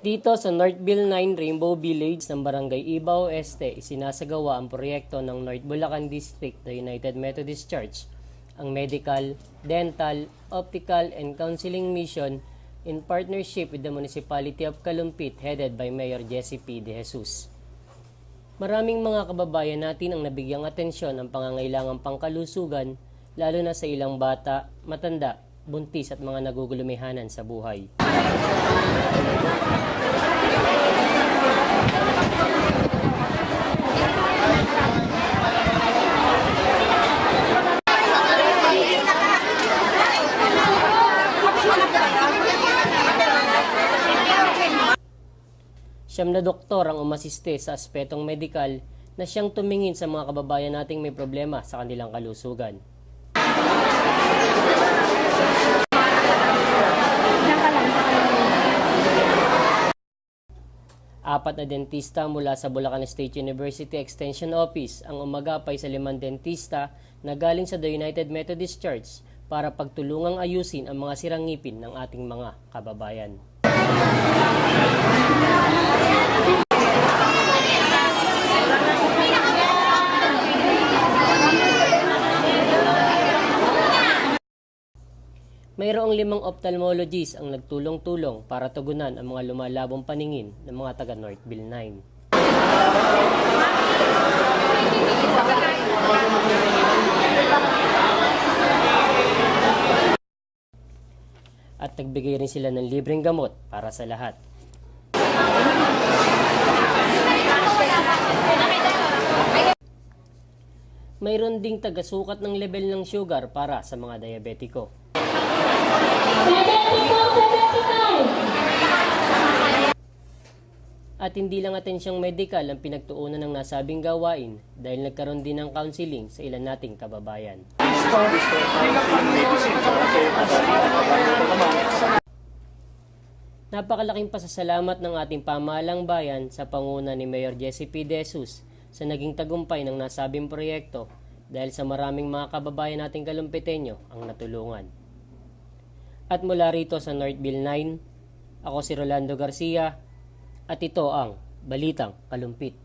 Dito sa Northville 9 Rainbow Village ng Barangay Ibaw Este, isinasagawa ang proyekto ng North Bulacan District the United Methodist Church, ang Medical, Dental, Optical, and Counseling Mission in partnership with the Municipality of Calumpit headed by Mayor Jesse P. De Jesus. Maraming mga kababayan natin ang nabigyang atensyon ang pangangailangang pangkalusugan, lalo na sa ilang bata, matanda, buntis at mga nagugulumihanan sa buhay. Siyam na doktor ang umasiste sa aspetong medikal na siyang tumingin sa mga kababayan nating may problema sa kanilang kalusugan. Apat na dentista mula sa Bulacan State University Extension Office ang umagapay sa 5 dentista na galing sa The United Methodist Church para pagtulungang ayusin ang mga sirang ngipin ng ating mga kababayan. Mayroong 5 ophthalmologists ang nagtulong-tulong para tugunan ang mga lumalabong paningin ng mga taga Northville 9. At nagbigay rin sila ng libreng gamot para sa lahat. Mayroon ding taga-sukat ng level ng sugar para sa mga diabetiko. At hindi lang atensyong medikal ang pinagtuunan ng nasabing gawain dahil nagkaroon din ng counseling sa ilan nating kababayan. Napakalaking pasasalamat ng ating pamahalang bayan sa panguna ni Mayor Jesse P. De Jesus sa naging tagumpay ng nasabing proyekto dahil sa maraming mga kababayan nating kalumpitenyo ang natulungan. At mula rito sa Northville 9, ako si Rolando Garcia at ito ang Balitang Kalumpit.